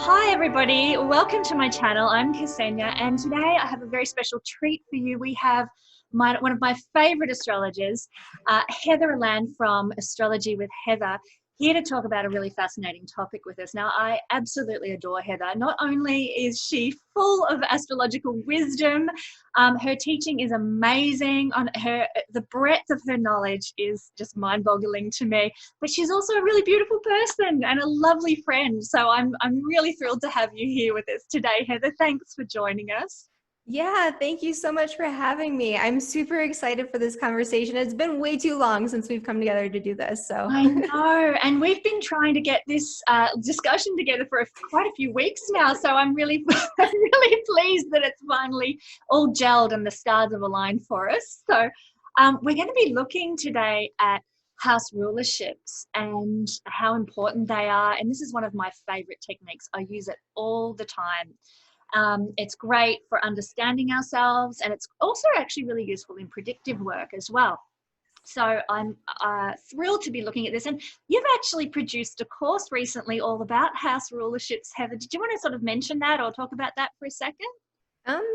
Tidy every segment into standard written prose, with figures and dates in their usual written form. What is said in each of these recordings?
Hi everybody, welcome to my channel. I'm Ksenia and today I have a very special treat for you. We have one of my favorite astrologers, Heather Eland from Astrology with Heather, here to talk about a really fascinating topic with us. Now, I absolutely adore Heather. Not only is she full of astrological wisdom, her teaching is amazing. The breadth of her knowledge is just mind-boggling to me. But she's also a really beautiful person and a lovely friend. So I'm really thrilled to have you here with us today, Heather. Thanks for joining us. Yeah, thank you so much for having me. I'm super excited for this conversation. It's been way too long since we've come together to do this. So I know, and we've been trying to get this discussion together for quite a few weeks now. So I'm really, I'm really pleased that it's finally all gelled and the stars have aligned for us. So we're going to be looking today at house rulerships and how important they are. And this is one of my favorite techniques. I use it all the time. It's great for understanding ourselves, and it's also actually really useful in predictive work as well. So I'm thrilled to be looking at this. And you've actually produced a course recently all about house rulerships, Heather. Did you want to sort of mention that or talk about that for a second?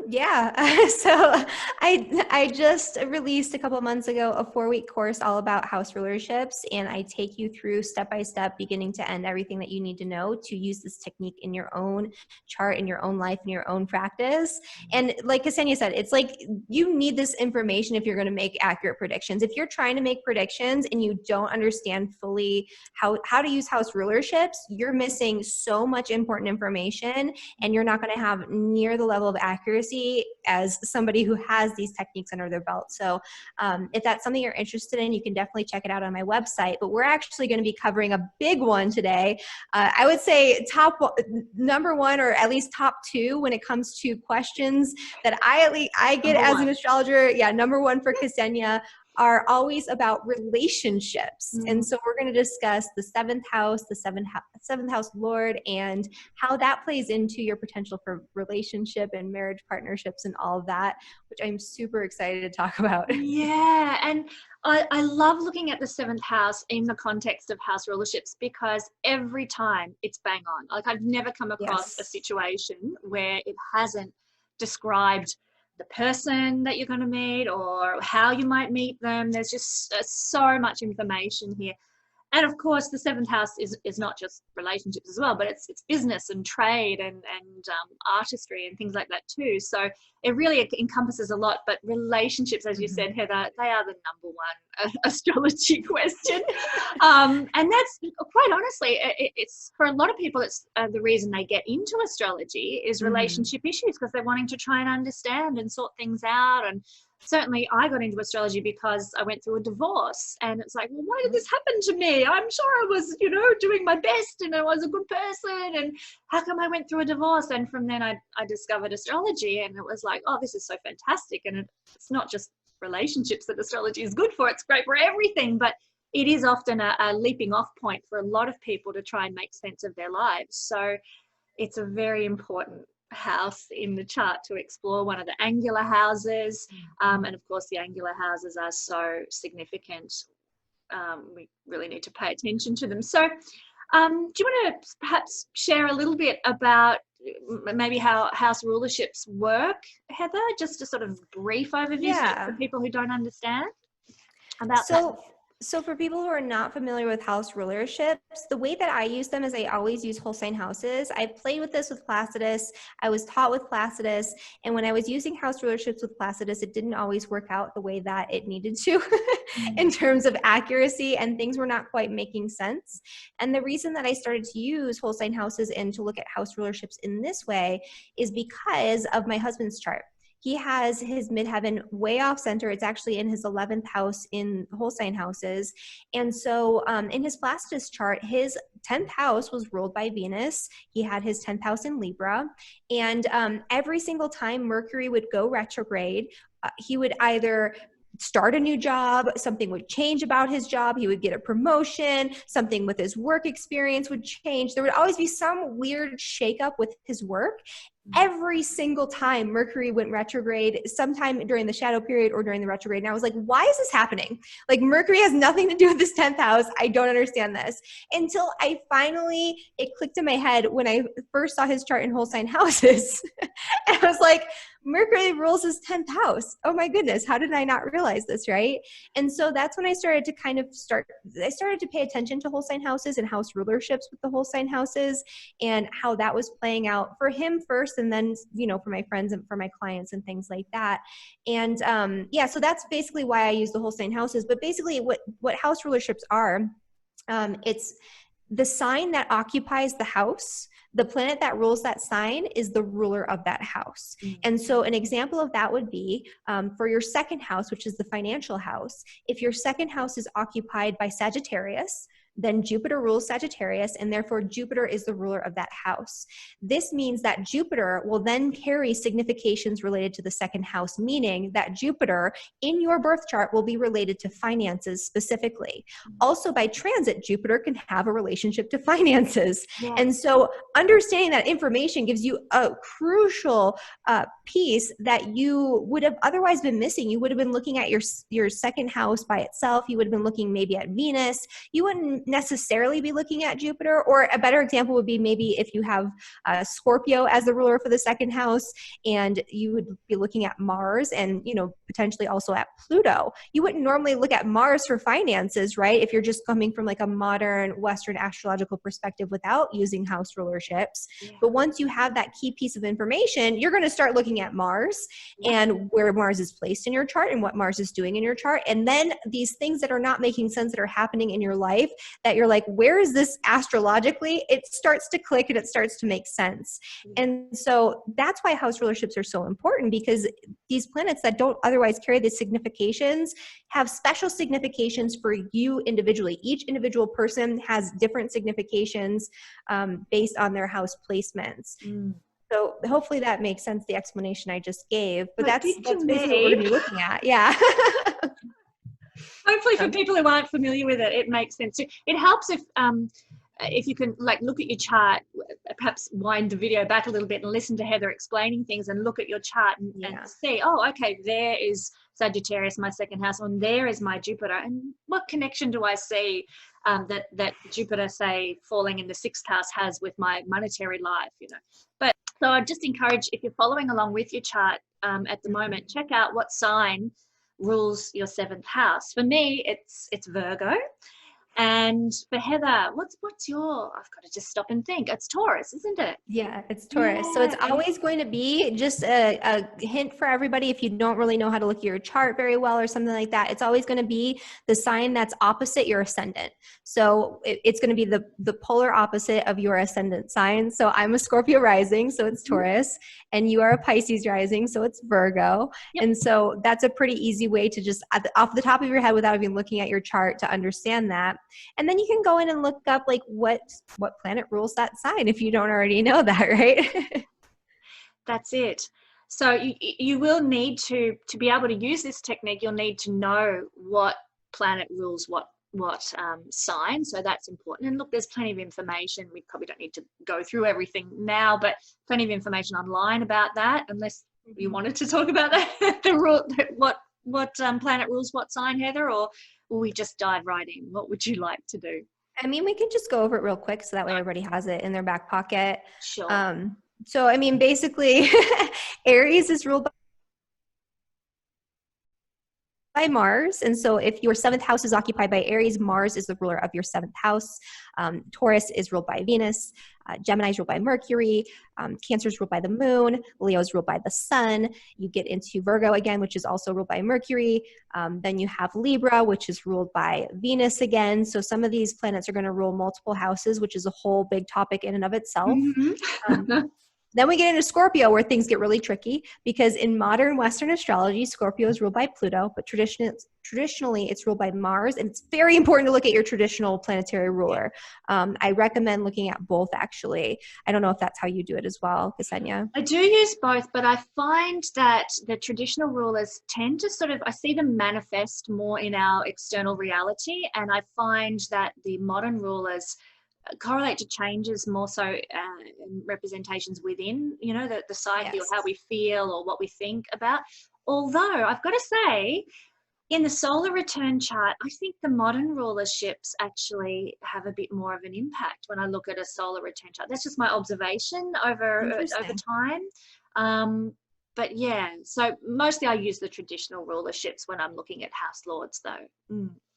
yeah. So I just released a couple of months ago a 4-week course all about house rulerships, and I take you through step by step, beginning to end, everything that you need to know to use this technique in your own chart, in your own life, in your own practice. And like Ksenia said, it's like you need this information if you're going to make accurate predictions. If you're trying to make predictions and you don't understand fully how to use house rulerships, you're missing so much important information, and you're not going to have near the level of accuracy as somebody who has these techniques under their belt. So if that's something you're interested in, you can definitely check it out on my website. But we're actually going to be covering a big one today. I would say number one, or at least top two, when it comes to questions that I get as an astrologer. Yeah, number one for Ksenia are always about relationships. And so we're going to discuss the seventh house, the seventh house Lord, and how that plays into your potential for relationship and marriage partnerships and all of that, which I'm super excited to talk about. Yeah, and I love looking at the seventh house in the context of house rulerships because every time it's bang on. Like, I've never come across a situation where it hasn't described the person that you're going to meet or how you might meet them. There's just so much information here. And of course, the seventh house is not just relationships as well, but it's business and trade and artistry and things like that too. So it really encompasses a lot. But relationships, as you said, Heather, they are the number one astrology question. And that's, quite honestly, it's for a lot of people, it's the reason they get into astrology is relationship issues, because they're wanting to try and understand and sort things out. And certainly I got into astrology because I went through a divorce, and it's like, well, why did this happen to me? I'm sure I was, doing my best and I was a good person, and how come I went through a divorce? And from then I discovered astrology, and it was like, oh, this is so fantastic. And it's not just relationships that astrology is good for, it's great for everything, but it is often a leaping off point for a lot of people to try and make sense of their lives. So it's a very important house in the chart to explore, one of the angular houses, and of course the angular houses are so significant. We really need to pay attention to them. So do you want to perhaps share a little bit about maybe how house rulerships work, Heather? Just a sort of brief overview for people who don't understand about that. So for people who are not familiar with house rulerships, the way that I use them is I always use whole sign houses. I played with this with Placidus. I was taught with Placidus. And when I was using house rulerships with Placidus, it didn't always work out the way that it needed to in terms of accuracy, and things were not quite making sense. And the reason that I started to use whole sign houses and to look at house rulerships in this way is because of my husband's chart. He has his midheaven way off center. It's actually in his 11th house in whole sign houses. And so in his Placidus chart, his 10th house was ruled by Venus. He had his 10th house in Libra. And every single time Mercury would go retrograde, he would either start a new job, something would change about his job, he would get a promotion, something with his work experience would change. There would always be some weird shakeup with his work. every single time Mercury went retrograde, sometime during the shadow period or during the retrograde. And I was like, why is this happening? Like, Mercury has nothing to do with this 10th house. I don't understand this. Until it clicked in my head when I first saw his chart in whole sign houses. And I was like, Mercury rules his 10th house. Oh my goodness, how did I not realize this, right? And so that's when I started to pay attention to whole sign houses and house rulerships with the whole sign houses, and how that was playing out for him first, and then, for my friends and for my clients and things like that. And so that's basically why I use the whole sign houses. But basically what house rulerships are, it's the sign that occupies the house. The planet that rules that sign is the ruler of that house. And so an example of that would be for your second house, which is the financial house. If your second house is occupied by Sagittarius, then Jupiter rules Sagittarius, and therefore Jupiter is the ruler of that house. This means that Jupiter will then carry significations related to the second house, meaning that Jupiter in your birth chart will be related to finances specifically. Also, by transit, Jupiter can have a relationship to finances. Yeah. And so understanding that information gives you a crucial piece that you would have otherwise been missing. You would have been looking at your second house by itself. You would have been looking maybe at Venus. You wouldn't necessarily be looking at Jupiter. Or a better example would be maybe if you have Scorpio as the ruler for the second house, and you would be looking at Mars and, potentially also at Pluto. You wouldn't normally look at Mars for finances, right? If you're just coming from like a modern Western astrological perspective without using house rulerships. Yeah. But once you have that key piece of information, you're going to start looking at Mars and where Mars is placed in your chart and what Mars is doing in your chart. And then these things that are not making sense that are happening in your life that you're like, where is this astrologically? It starts to click and it starts to make sense. And so that's why house rulerships are so important, because these planets that don't otherwise carry the significations have special significations for you individually. Each individual person has different significations based on their house placements. So hopefully that makes sense, the explanation I just gave. But that's basically what we're going to be looking at. Yeah. Hopefully for people who aren't familiar with it, it makes sense. It helps if you can look at your chart, perhaps wind the video back a little bit and listen to Heather explaining things and look at your chart and see, oh, okay, there is Sagittarius, my second house, and there is my Jupiter. And what connection do I see that Jupiter, say, falling in the sixth house has with my monetary life, But so I just encourage, if you're following along with your chart at the moment, check out what sign rules your seventh house. For me, it's Virgo. And for Heather, what's your, I've got to just stop and think. It's Taurus, isn't it? Yeah, it's Taurus. Yeah. So it's always going to be just a hint for everybody. If you don't really know how to look at your chart very well or something like that, it's always going to be the sign that's opposite your ascendant. So it's going to be the polar opposite of your ascendant sign. So I'm a Scorpio rising, so it's Taurus, and you are a Pisces rising, so it's Virgo. Yep. And so that's a pretty easy way to just, off the top of your head, without even looking at your chart, to understand that. And then you can go in and look up what planet rules that sign if you don't already know that, right? That's it. So you will need to be able to use this technique, you'll need to know what planet rules what sign. So that's important. And look, there's plenty of information. We probably don't need to go through everything now, but plenty of information online about that, unless you wanted to talk about that, what planet rules what sign, Heather, or will we just dive right in? What would you like to do? I mean, we can just go over it real quick so that way everybody has it in their back pocket. Sure. So, I mean, basically, Aries is ruled by Mars. And so if your seventh house is occupied by Aries, Mars is the ruler of your seventh house. Taurus is ruled by Venus. Gemini is ruled by Mercury. Cancer is ruled by the moon. Leo is ruled by the sun. You get into Virgo again, which is also ruled by Mercury. Then you have Libra, which is ruled by Venus again. So some of these planets are going to rule multiple houses, which is a whole big topic in and of itself. Mm-hmm. Then we get into Scorpio, where things get really tricky, because in modern Western astrology, Scorpio is ruled by Pluto, but traditionally it's ruled by Mars. And it's very important to look at your traditional planetary ruler. I recommend looking at both, actually. I don't know if that's how you do it as well, Ksenia. I do use both, but I find that the traditional rulers tend to I see them manifest more in our external reality. And I find that the modern rulers correlate to changes more so in representations within, you know, the psyche, or how we feel or what we think about. Although I've got to say, in the solar return chart, I think the modern rulerships actually have a bit more of an impact when I look at a solar return chart. That's just my observation over time. But yeah, so mostly I use the traditional rulerships when I'm looking at house lords, though.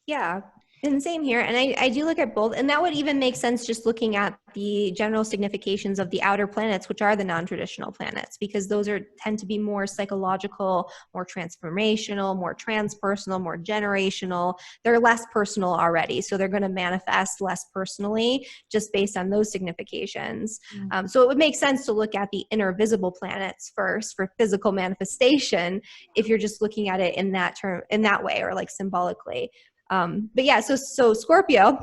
Yeah. And same here. And I do look at both. And that would even make sense just looking at the general significations of the outer planets, which are the non-traditional planets, because those tend to be more psychological, more transformational, more transpersonal, more generational. They're less personal already. So they're going to manifest less personally just based on those significations. So it would make sense to look at the inner visible planets first for physical manifestation if you're just looking at it in that way, or like symbolically. But yeah, so Scorpio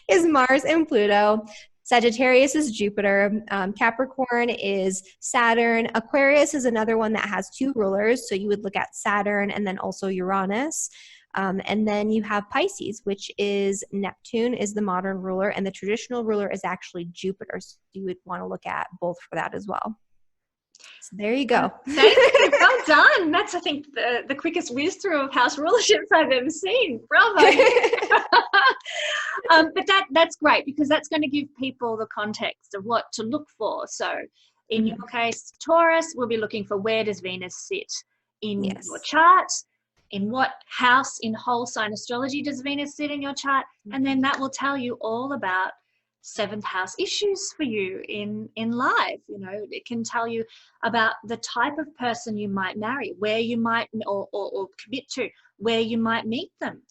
is Mars and Pluto. Sagittarius is Jupiter. Capricorn is Saturn. Aquarius is another one that has two rulers. So you would look at Saturn and then also Uranus. And then you have Pisces, which is Neptune is the modern ruler, and the traditional ruler is actually Jupiter. So you would want to look at both for that as well. So there you go. Thank you. Well done. That's, I think, the quickest whiz through of house rulerships I've ever seen. Bravo. But that's great, because that's going to give people the context of what to look for. So in your case, Taurus, we'll be looking for where does Venus sit in your chart, in what house in whole sign astrology does Venus sit in your chart, and then that will tell you all about seventh house issues for you in life. You know, it can tell you about the type of person you might marry, where you might or commit to, where you might meet them,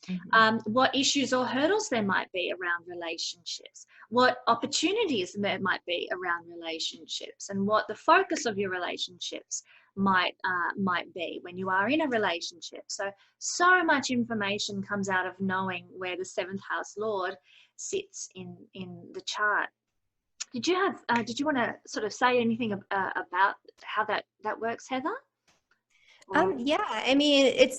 what issues or hurdles there might be around relationships, what opportunities there might be around relationships, and what the focus of your relationships might be when you are in a relationship. So much information comes out of knowing where the seventh house lord sits in the chart. Did you want to sort of say anything about how that works, Heather? Yeah, I mean, it's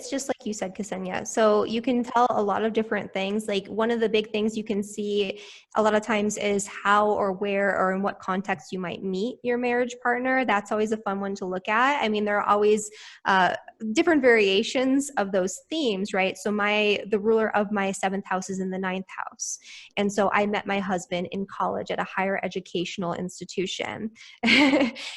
just like you said, Ksenia. So you can tell a lot of different things. Like, one of the big things you can see a lot of times is how or where or in what context you might meet your marriage partner. That's always a fun one to look at. I mean, there are always different variations of those themes, right? So the ruler of my seventh house is in the ninth house. And so I met my husband in college at a higher educational institution.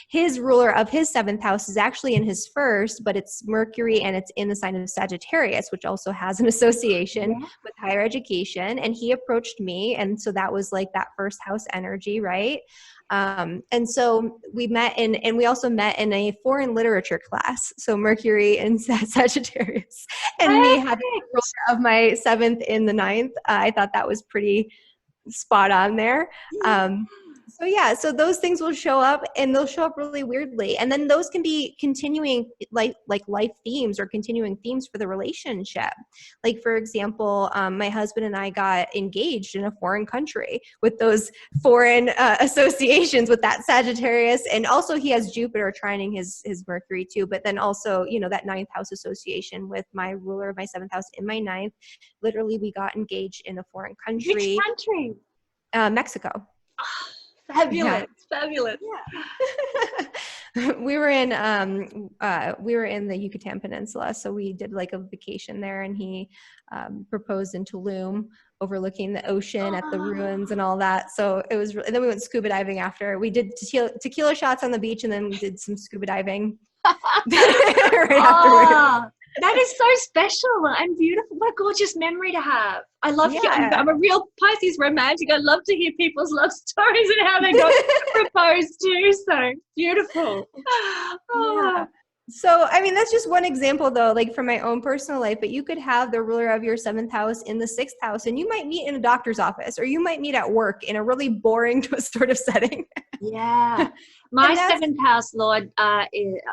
His ruler of his seventh house is actually in his first, but it's Mercury and it's in the sign of Sagittarius, which also has an association with higher education. And he approached me. And so that was like that first house energy, right? And so we met and we also met in a foreign literature class. So Mercury and Sagittarius and me had the ruler of my seventh in the ninth. I thought that was pretty spot on there. So yeah, so those things will show up, and they'll show up really weirdly. And then those can be continuing like life themes or continuing themes for the relationship. Like, for example, my husband and I got engaged in a foreign country with those foreign associations with that Sagittarius. And also he has Jupiter trining his Mercury too. But then also, you know, that ninth house association with my ruler of my seventh house in my ninth. Literally, we got engaged in a foreign country. Which country? Mexico. Fabulous, fabulous. Yeah. We were in the Yucatan Peninsula, so we did like a vacation there, and he proposed in Tulum, overlooking the ocean at the ruins and all that. So it was. And then we went scuba diving after. We did tequila shots on the beach, and then we did some scuba diving right afterwards. That is so special and beautiful. What a gorgeous memory to have. I love I'm a real Pisces romantic. I love to hear people's love stories and how they got proposed to. So beautiful. Yeah. So, I mean, that's just one example, though, like from my own personal life, but you could have the ruler of your seventh house in the sixth house, and you might meet in a doctor's office, or you might meet at work in a really boring sort of setting. Yeah. My seventh house lord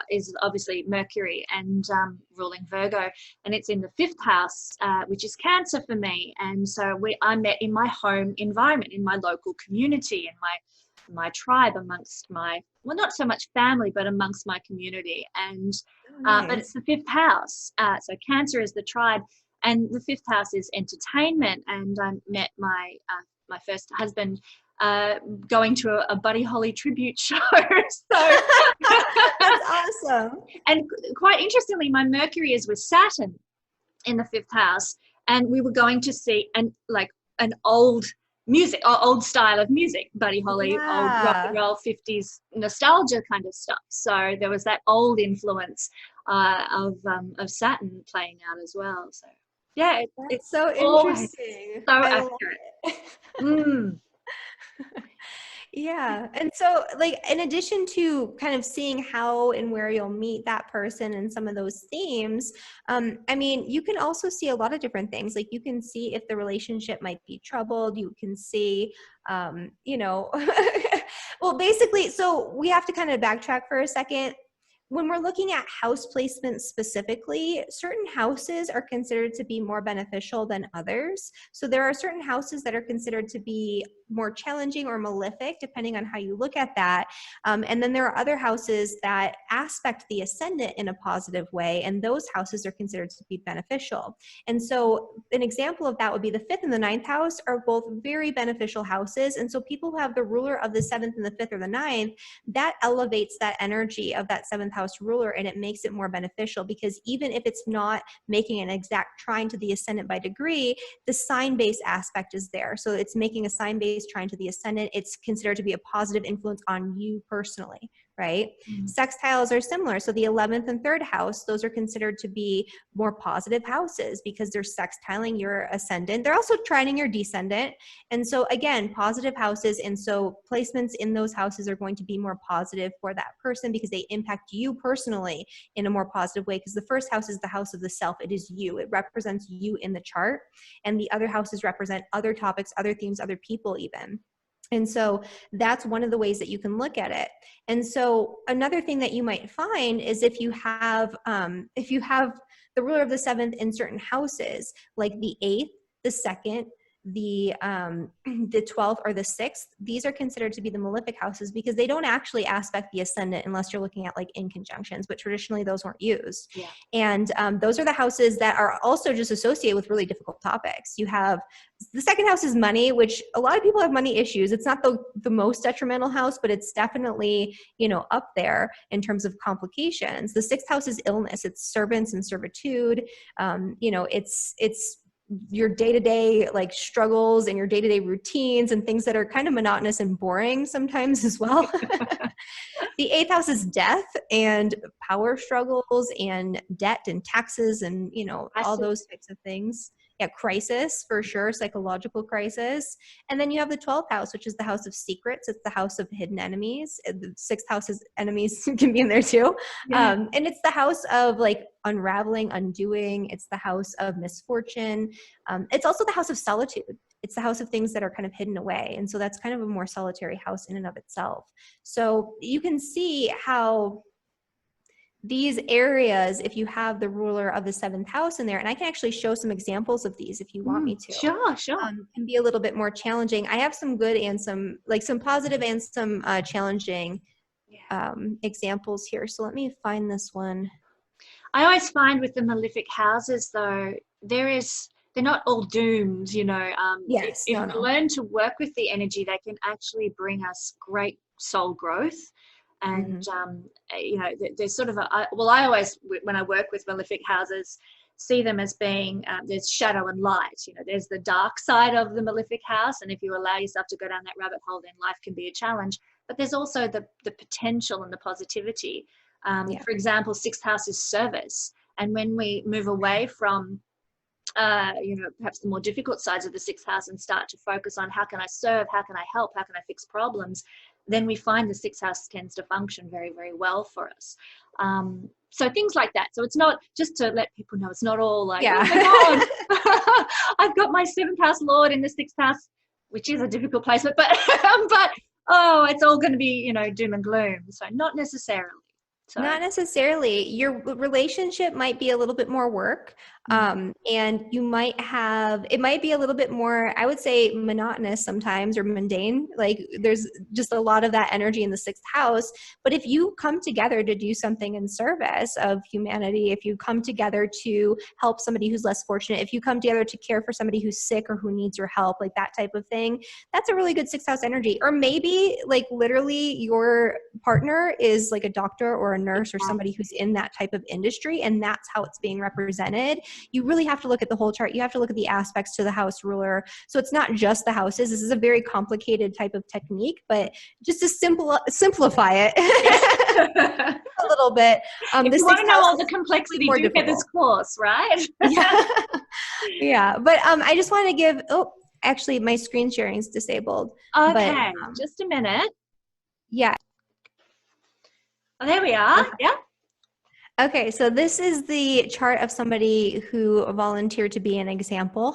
is obviously Mercury and ruling Virgo, and it's in the fifth house, which is Cancer for me. And so I met in my home environment, in my local community, in my tribe, amongst my, well, not so much family, but amongst my community. And but it's the fifth house. So Cancer is the tribe. And the 5th house is entertainment. And I met my my first husband going to a Buddy Holly tribute show. So that's awesome. And quite interestingly, my Mercury is with Saturn in the 5th house, and we were going to see an old music, or old style of music, Buddy Holly, old rock and roll 50s nostalgia kind of stuff. So there was that old influence of Saturn playing out as well. So yeah, it's so interesting. So accurate. Yeah. And so like, in addition to kind of seeing how and where you'll meet that person and some of those themes, I mean, you can also see a lot of different things. Like you can see if the relationship might be troubled. You can see, you know, well, basically, so we have to kind of backtrack for a second. When we're looking at house placements specifically, certain houses are considered to be more beneficial than others. So there are certain houses that are considered to be more challenging or malefic, depending on how you look at that. And then there are other houses that aspect the ascendant in a positive way, and those houses are considered to be beneficial. And so an example of that would be the 5th and the 9th house are both very beneficial houses. And so people who have the ruler of the 7th and the 5th or the 9th, that elevates that energy of that 7th house ruler, and it makes it more beneficial, because even if it's not making an exact trine to the ascendant by degree, the sign-based aspect is there. So it's making a sign-based trine to the ascendant. It's considered to be a positive influence on you personally, right? Sextiles are similar. So the 11th and 3rd house, those are considered to be more positive houses because they're sextiling your ascendant. They're also trining your descendant. And so again, positive houses. And so placements in those houses are going to be more positive for that person because they impact you personally in a more positive way. Because the first house is the house of the self. It is you. It represents you in the chart. And the other houses represent other topics, other themes, other people even. And so that's one of the ways that you can look at it. And so another thing that you might find is if you have the ruler of the 7th in certain houses, like the 8th, the 2nd, the 12th or the 6th, these are considered to be the malefic houses because they don't actually aspect the ascendant unless you're looking at like in conjunctions, but traditionally those weren't used. Yeah. And those are the houses that are also just associated with really difficult topics. You have the 2nd house is money, which a lot of people have money issues. It's not the most detrimental house, but it's definitely, you know, up there in terms of complications. The 6th house is illness. It's servants and servitude. You know, it's your day-to-day like struggles and your day-to-day routines and things that are kind of monotonous and boring sometimes as well. The 8th house is death and power struggles and debt and taxes and, you know, all those types of things. Yeah, crisis for sure, psychological crisis. And then you have the 12th house, which is the house of secrets. It's the house of hidden enemies. The 6th house is enemies can be in there too. Yeah. And it's the house of like unraveling, undoing. It's the house of misfortune. It's also the house of solitude. It's the house of things that are kind of hidden away. And so that's kind of a more solitary house in and of itself. So you can see how these areas, if you have the ruler of the 7th house in there, and I can actually show some examples of these if you want me to. Sure. Can be a little bit more challenging. I have some good and some positive and some challenging examples here. So let me find this one. I always find with the malefic houses, though, they're not all doomed, you know. Yes. If we learn to work with the energy, they can actually bring us great soul growth. And, you know, there's sort of I always, when I work with malefic houses, see them as being, there's shadow and light. You know, there's the dark side of the malefic house. And if you allow yourself to go down that rabbit hole, then life can be a challenge. But there's also the potential and the positivity. For example, 6th house is service. And when we move away from, you know, perhaps the more difficult sides of the 6th house and start to focus on how can I serve, how can I help, how can I fix problems, then we find the 6th house tends to function very, very well for us. So things like that. So it's not, just to let people know, it's not all like, oh my God, I've got my 7th house lord in the 6th house, which is a difficult placement, but it's all going to be, you know, doom and gloom. So not necessarily. So. Not necessarily. Your relationship might be a little bit more work. And you might have, it might be a little bit more, I would say, monotonous sometimes, or mundane. Like there's just a lot of that energy in the 6th house. But if you come together to do something in service of humanity, if you come together to help somebody who's less fortunate, if you come together to care for somebody who's sick or who needs your help, like that type of thing, that's a really good 6th house energy. Or maybe like literally your partner is like a doctor or a nurse or somebody who's in that type of industry, and that's how it's being represented. You really have to look at the whole chart. You have to look at the aspects to the house ruler. So it's not just the houses. This is a very complicated type of technique, but just to simplify it a little bit. If you want to know all the complexity, do get this course, right? Yeah. But I just want to give, actually my screen sharing is disabled. Okay, but, just a minute. Yeah. Oh, there we are. Okay. Yeah. Okay, so this is the chart of somebody who volunteered to be an example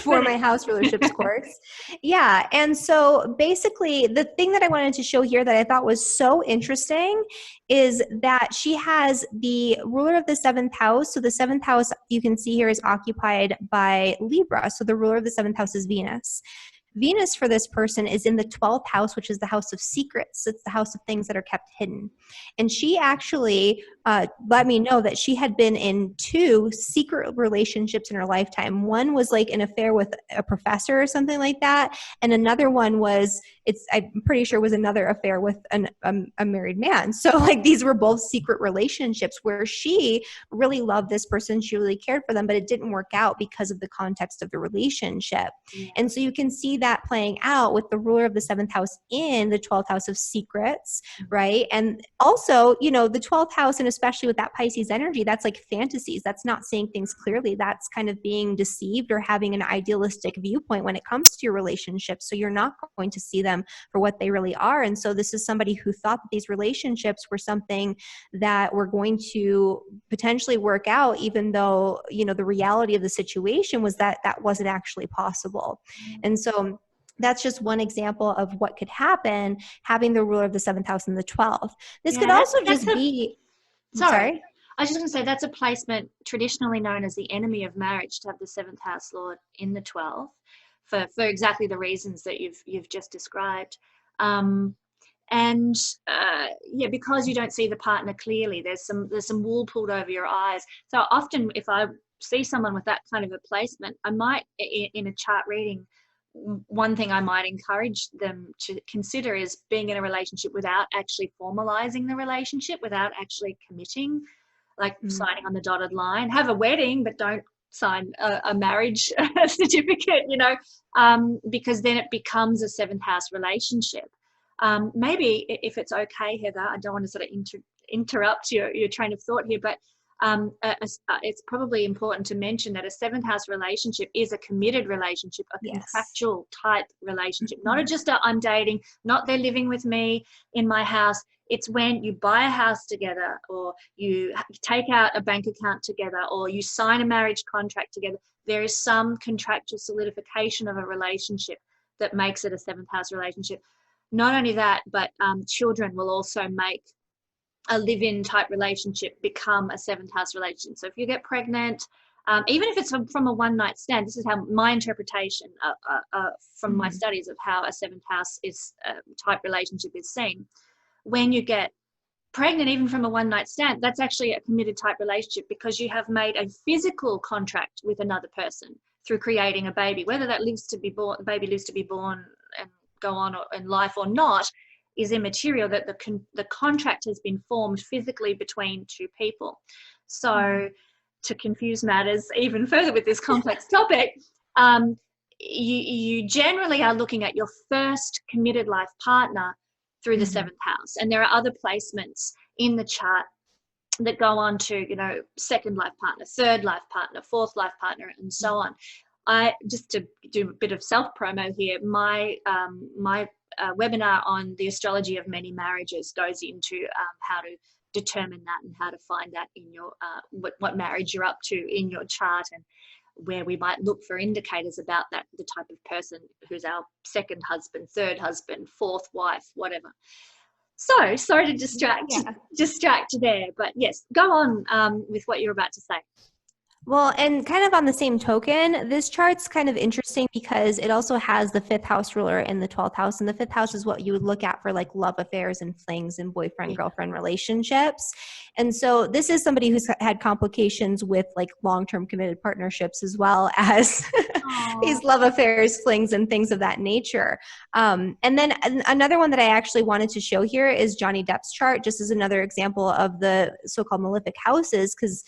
for my house rulerships course. Yeah, and so basically the thing that I wanted to show here that I thought was so interesting is that she has the ruler of the 7th house. So the 7th house, you can see here, is occupied by Libra. So the ruler of the 7th house is Venus. Venus for this person is in the 12th house, which is the house of secrets. It's the house of things that are kept hidden. And she actually let me know that she had been in 2 secret relationships in her lifetime. One was like an affair with a professor or something like that. And another one was, I'm pretty sure was another affair with a married man. So like these were both secret relationships where she really loved this person. She really cared for them, but it didn't work out because of the context of the relationship. Yeah. And so you can see that playing out with the ruler of the 7th house in the 12th house of secrets, right? And also, you know, the 12th house, and especially with that Pisces energy, that's like fantasies. That's not seeing things clearly. That's kind of being deceived or having an idealistic viewpoint when it comes to your relationships. So you're not going to see them for what they really are. And so this is somebody who thought that these relationships were something that were going to potentially work out, even though, you know, the reality of the situation was that that wasn't actually possible. And so that's just one example of what could happen having the ruler of the 7th house in the 12th. This could also just be... Sorry. I was just going to say that's a placement traditionally known as the enemy of marriage, to have the 7th house lord in the 12th for exactly the reasons that you've just described. Yeah, because you don't see the partner clearly, there's some wool pulled over your eyes. So often if I see someone with that kind of a placement, I might, in a chart reading, one thing I might encourage them to consider is being in a relationship without actually formalizing the relationship, without actually committing, like signing on the dotted line. Have a wedding, but don't sign a marriage certificate, you know, because then it becomes a 7th house relationship. Maybe if it's okay, Heather, I don't want to sort of interrupt your train of thought here, but it's probably important to mention that a 7th house relationship is a committed relationship, a contractual type relationship, not just I'm dating, not they're living with me in my house. It's when you buy a house together, or you take out a bank account together, or you sign a marriage contract together. There is some contractual solidification of a relationship that makes it a 7th house relationship. Not only that, but children will also make a live-in type relationship become a 7th house relationship. So if you get pregnant, even if it's from a one-night stand, this is how my interpretation from my studies of how a 7th house is type relationship is seen. When you get pregnant, even from a one-night stand, that's actually a committed type relationship, because you have made a physical contract with another person through creating a baby. Whether that the baby lives to be born and go on in life or not is immaterial. That the contract has been formed physically between 2 people. So to confuse matters even further with this complex topic, you generally are looking at your first committed life partner through the 7th house. And there are other placements in the chart that go on to, you know, 2nd life partner, 3rd life partner, 4th life partner, and so on. Just to do a bit of self-promo here, my webinar on the Astrology of Many Marriages goes into how to determine that and how to find that in your what marriage you're up to in your chart, and where we might look for indicators about that, the type of person who's our 2nd husband, 3rd husband, 4th wife, whatever. So sorry to distract there, but yes, go on with what you're about to say. Well, and kind of on the same token, this chart's kind of interesting because it also has the fifth house ruler in the 12th house. And the fifth house is what you would look at for like love affairs and flings and boyfriend-girlfriend relationships. And so this is somebody who's had complications with like long-term committed partnerships as well as these love affairs, flings, and things of that nature. And then another one that I actually wanted to show here is Johnny Depp's chart, just as another example of the so-called malefic houses, because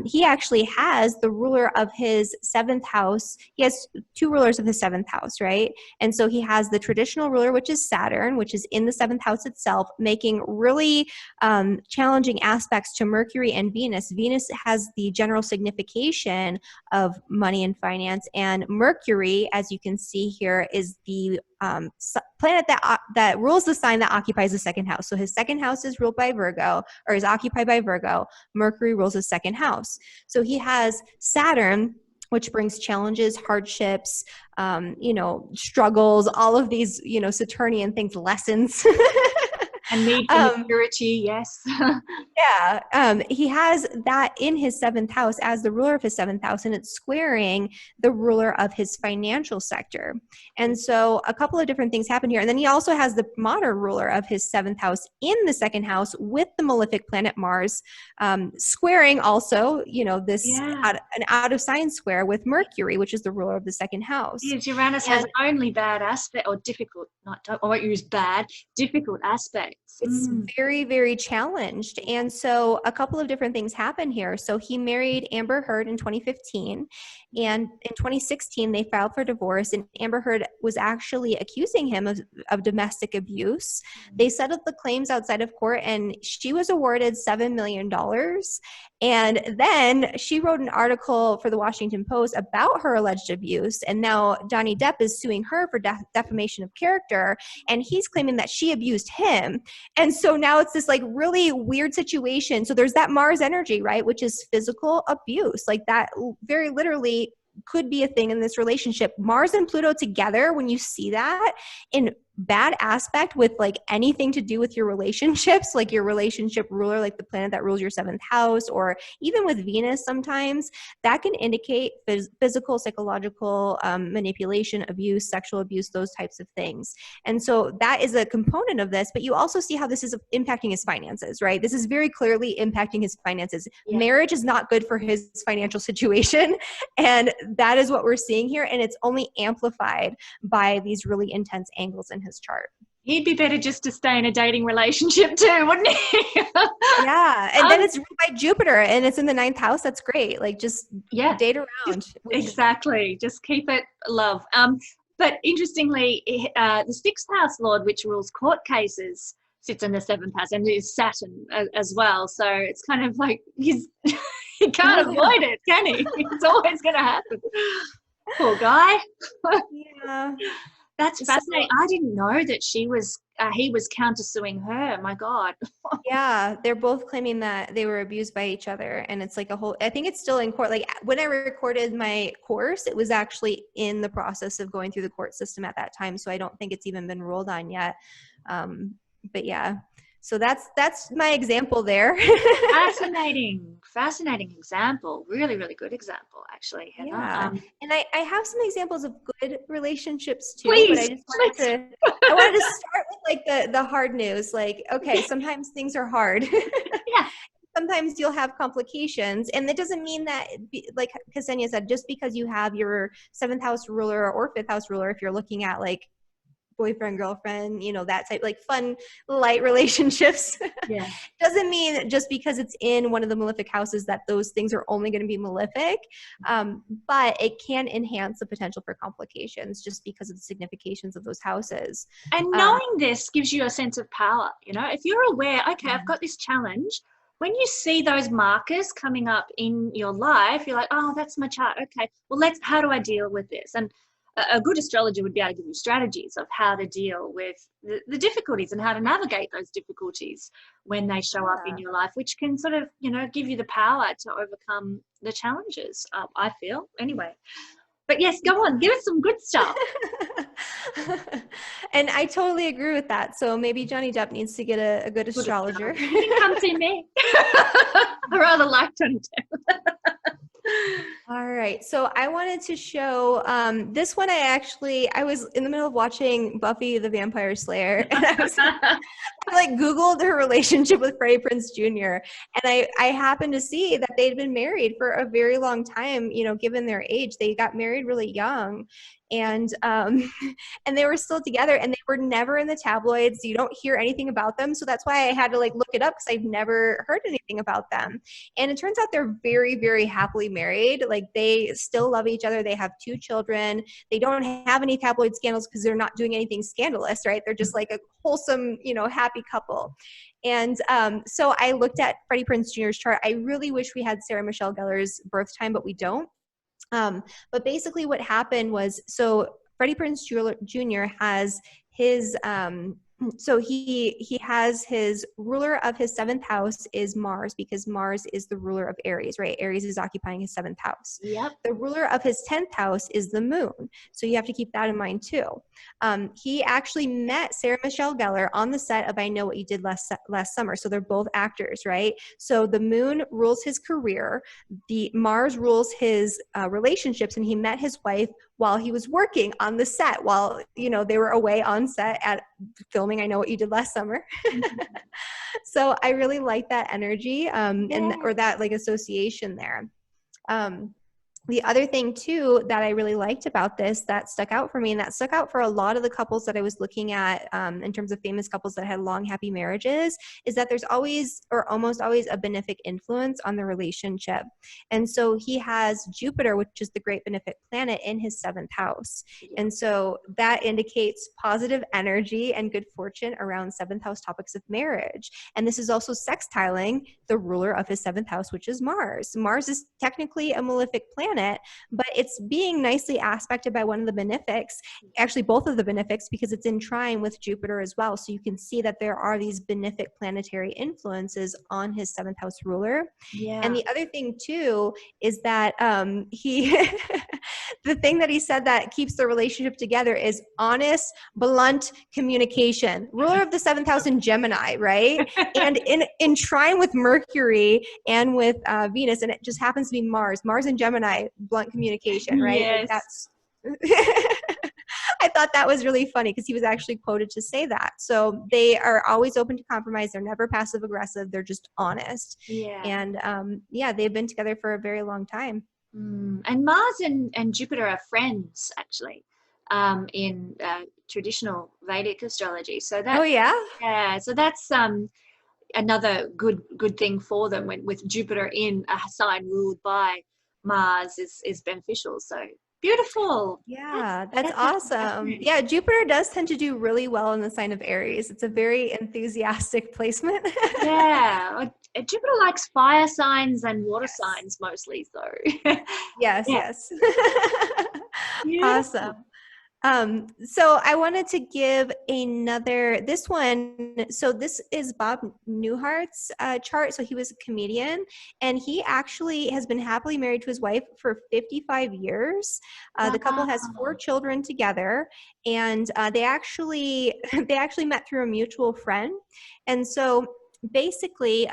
he actually has the ruler of his seventh house. He has two rulers of his seventh house, right? And so he has the traditional ruler, which is Saturn, which is in the seventh house itself, making really challenging aspects to Mercury and Venus. Venus has the general signification of money and finance, and Mercury, as you can see here, is the planet that rules the sign that occupies the second house. So his second house is ruled by Virgo, or is occupied by Virgo. Mercury rules his second house. So he has Saturn, which brings challenges, hardships, struggles, all of these, Saturnian things, lessons. And need for maturity, yes. Yeah. He has that in his seventh house as the ruler of his seventh house, and it's squaring the ruler of his financial sector. And so a couple of different things happen here. And then he also has the modern ruler of his seventh house in the second house with the malefic planet Mars, squaring also, an out of sign square with Mercury, which is the ruler of the second house. Yes, Uranus has only bad aspect, or difficult, I won't use bad, difficult aspects. It's very, very challenged. And so a couple of different things happen here. So he married Amber Heard in 2015. And in 2016, they filed for divorce. And Amber Heard was actually accusing him of domestic abuse. They settled the claims outside of court, and she was awarded $7 million. And then she wrote an article for the Washington Post about her alleged abuse. And now Johnny Depp is suing her for defamation of character. And he's claiming that she abused him. And so now it's this like really weird situation. So there's that Mars energy, right? Which is physical abuse. Like that very literally could be a thing in this relationship. Mars and Pluto together, when you see that in bad aspect with like anything to do with your relationships, like your relationship ruler, like the planet that rules your seventh house, or even with Venus sometimes, that can indicate physical, psychological manipulation, abuse, sexual abuse, those types of things. And so that is a component of this, but you also see how this is impacting his finances, right? This is very clearly impacting his finances. Yeah. Marriage is not good for his financial situation. And that is what we're seeing here. And it's only amplified by these really intense angles in his chart. He'd be better just to stay in a dating relationship too, wouldn't he? Yeah. And then it's ruled by Jupiter and it's in the 9th house. That's great. Like just date around. Exactly. Just keep it love. But interestingly, the 6th house lord, which rules court cases, sits in the 7th house, and is Saturn as well. So it's kind of like he can't avoid it, can he? It's always going to happen. Poor guy. Yeah. That's fascinating. I didn't know that he was countersuing her. My God. Yeah, they're both claiming that they were abused by each other, and it's like I think it's still in court. Like when I recorded my course, it was actually in the process of going through the court system at that time. So I don't think it's even been ruled on yet. But yeah. So that's my example there. Fascinating example. Really, really good example, actually, Heather. Yeah. And I have some examples of good relationships too. Please, but I wanted to start with like the hard news. Like, okay, sometimes things are hard. Yeah. Sometimes you'll have complications, and that doesn't mean that, like Ksenia said, just because you have your 7th house ruler or 5th house ruler, if you're looking at like boyfriend, girlfriend, that type, like fun, light relationships. Yeah. Doesn't mean just because it's in one of the malefic houses that those things are only going to be malefic. But it can enhance the potential for complications just because of the significations of those houses. And knowing this gives you a sense of power. If you're aware, okay, I've got this challenge. When you see those markers coming up in your life, you're like, oh, that's my chart. Okay, well, how do I deal with this? And a good astrologer would be able to give you strategies of how to deal with the difficulties and how to navigate those difficulties when they show up in your life, which can sort of, give you the power to overcome the challenges, I feel, anyway. But yes, go on, give us some good stuff. And I totally agree with that. So maybe Johnny Depp needs to get a good astrologer. You can come see me. I rather like Johnny Depp. All right. So I wanted to show this one. I was in the middle of watching Buffy the Vampire Slayer, and I like Googled her relationship with Freddie Prinze Jr. And I happened to see that they'd been married for a very long time, you know, given their age. They got married really young, and and they were still together, and they were never in the tabloids. You don't hear anything about them. So that's why I had to like look it up, because I've never heard anything about them. And it turns out they're very, very happily married. Like they still love each other. They have 2 children. They don't have any tabloid scandals because they're not doing anything scandalous, right? They're just like a wholesome, you know, happy couple. And so I looked at Freddie Prinze Jr.'s chart. I really wish we had Sarah Michelle Gellar's birth time, but we don't. But basically what happened was, so Freddie Prinze Jr. has his, so he has his ruler of his 7th house is Mars, because Mars is the ruler of Aries, right? Aries is occupying his 7th house. Yep. The ruler of his 10th house is the moon. So you have to keep that in mind too. He actually met Sarah Michelle Gellar on the set of I Know What You Did Last Summer. So they're both actors, right? So the moon rules his career. The Mars rules his relationships, and he met his wife while he was working on the set, while, you know, they were away on set at filming I Know What You Did Last Summer. So I really like that energy and or that like association there. The other thing too that I really liked about this that stuck out for me, and that stuck out for a lot of the couples that I was looking at in terms of famous couples that had long, happy marriages, is that there's always or almost always a benefic influence on the relationship. And so he has Jupiter, which is the great benefic planet, in his 7th house. And so that indicates positive energy and good fortune around 7th house topics of marriage. And this is also sextiling the ruler of his 7th house, which is Mars. Mars is technically a malefic planet, but it's being nicely aspected by one of the benefics, actually both of the benefics, because it's in trine with Jupiter as well. So you can see that there are these benefic planetary influences on his 7th house ruler. Yeah. And the other thing too is that he, the thing that he said that keeps the relationship together is honest, blunt communication. Ruler of the 7th house in Gemini, right? And in trine with Mercury and with Venus, and it just happens to be Mars and Gemini, blunt communication, right? Yes. Like that's I thought that was really funny, because he was actually quoted to say that. So they are always open to compromise. They're never passive aggressive. They're just honest. Yeah. And yeah, they've been together for a very long time. And Mars and Jupiter are friends, actually, in traditional Vedic astrology. So that, so that's another good thing for them, when with Jupiter in a sign ruled by Mars is beneficial. So beautiful. Yeah, that's awesome. Yeah, Jupiter does tend to do really well in the sign of Aries. It's a very enthusiastic placement. Yeah, Jupiter likes fire signs and water signs mostly. So yes. Awesome. So I wanted to give this one. So this is Bob Newhart's chart. So he was a comedian, and he actually has been happily married to his wife for 55 years. The couple has 4 children together, and they actually met through a mutual friend. And so basically,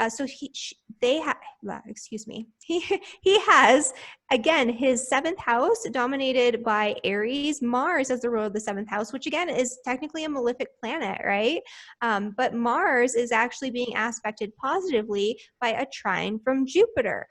he has, again, his 7th house dominated by Aries, Mars as the ruler of the 7th house, which again is technically a malefic planet, right? But Mars is actually being aspected positively by a trine from Jupiter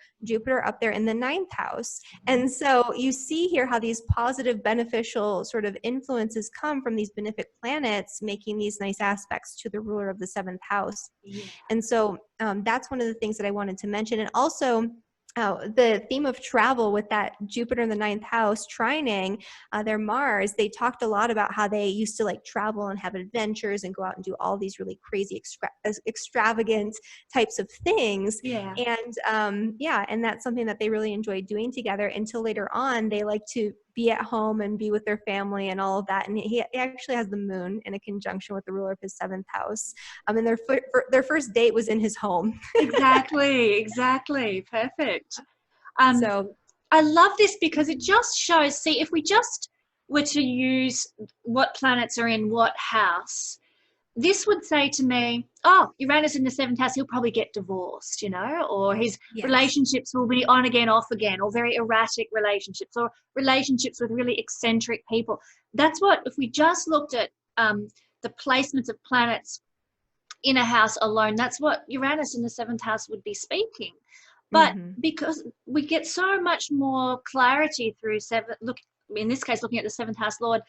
up there in the 9th house. And so you see here how these positive beneficial sort of influences come from these benefic planets making these nice aspects to the ruler of the 7th house. Yeah. And so that's one of the things that I wanted to mention. And also, the theme of travel with that Jupiter in the 9th house trining their Mars, they talked a lot about how they used to like travel and have adventures and go out and do all these really crazy extravagant types of things. Yeah. And that's something that they really enjoyed doing together, until later on they like to be at home and be with their family and all of that. And he actually has the moon in a conjunction with the ruler of his 7th house. And their first date was in his home. Exactly. Perfect. So I love this, because it just shows, if we just were to use what planets are in what house, this would say to me, oh, Uranus in the seventh house, he'll probably get divorced, or his relationships will be on again, off again, or very erratic relationships, or relationships with really eccentric people. That's what, if we just looked at the placements of planets in a house alone, that's what Uranus in the seventh house would be speaking. But because we get so much more clarity through in this case, looking at the seventh house Lord,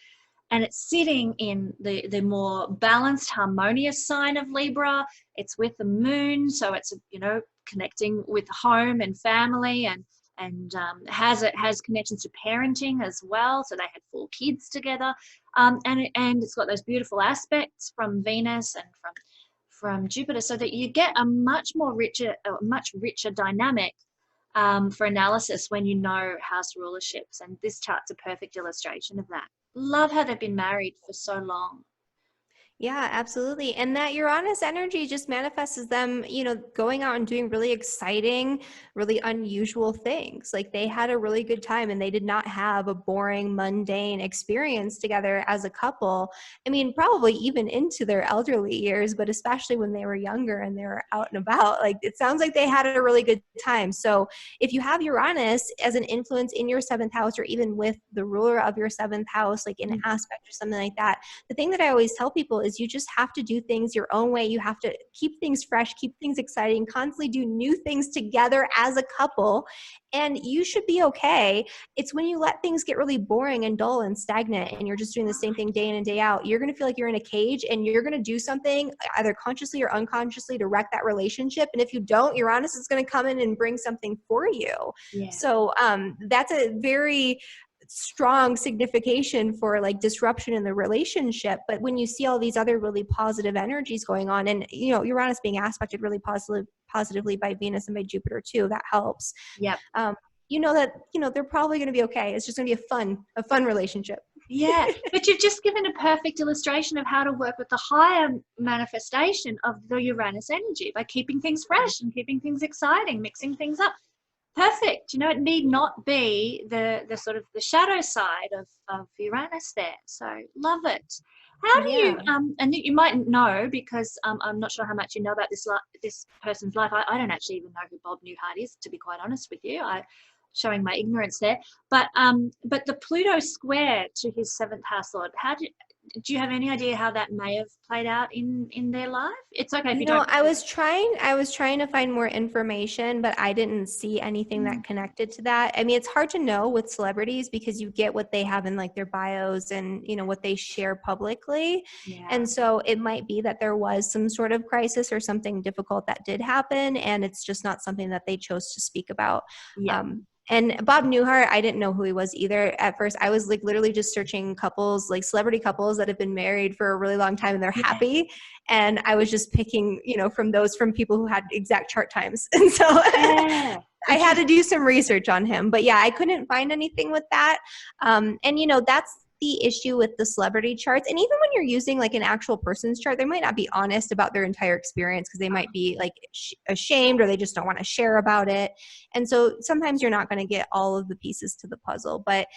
and it's sitting in the more balanced, harmonious sign of Libra. It's with the moon, so it's, connecting with home and family, and has connections to parenting as well. So they had 4 kids together, and it's got those beautiful aspects from Venus and from Jupiter, so that you get a much richer dynamic for analysis when you know house rulerships. And this chart's a perfect illustration of that. Love how they've been married for so long. Yeah, absolutely. And that Uranus energy just manifests as them, going out and doing really exciting, really unusual things. Like they had a really good time and they did not have a boring, mundane experience together as a couple. I mean, probably even into their elderly years, but especially when they were younger and they were out and about, like it sounds like they had a really good time. So if you have Uranus as an influence in your 7th house, or even with the ruler of your 7th house, like in an aspect or something like that, the thing that I always tell people is you just have to do things your own way. You have to keep things fresh, keep things exciting, constantly do new things together as a couple, and you should be okay. It's when you let things get really boring and dull and stagnant and you're just doing the same thing day in and day out, you're going to feel like you're in a cage, and you're going to do something either consciously or unconsciously to wreck that relationship. And if you don't, Uranus is going to come in and bring something for you. Yeah. So that's a very strong signification for like disruption in the relationship. But when you see all these other really positive energies going on, and Uranus being aspected really positively by Venus and by Jupiter too, that helps. Yeah. They're probably going to be okay. It's just going to be a fun relationship. Yeah, but you've just given a perfect illustration of how to work with the higher manifestation of the Uranus energy by keeping things fresh and keeping things exciting, mixing things up. Perfect. It need not be the sort of the shadow side of Uranus there. So love it. How do you, and you might know, because I'm not sure how much you know about this person's life. I don't actually even know who Bob Newhart is, to be quite honest with you. Showing my ignorance there. But the Pluto square to his 7th house Lord, do you have any idea how that may have played out in their life? It's okay if you don't. I was trying to find more information, but I didn't see anything that connected to that. I mean, it's hard to know with celebrities because you get what they have in like their bios and what they share publicly. Yeah. And so it might be that there was some sort of crisis or something difficult that did happen, and it's just not something that they chose to speak about. Yeah. And Bob Newhart, I didn't know who he was either at first. I was like literally just searching couples, like celebrity couples that have been married for a really long time and they're happy. And I was just picking, from people who had exact chart times. And so I had to do some research on him. But yeah, I couldn't find anything with that. And that's the issue with the celebrity charts. And even when you're using like an actual person's chart, they might not be honest about their entire experience because they might be like ashamed, or they just don't want to share about it. And so sometimes you're not going to get all of the pieces to the puzzle. But,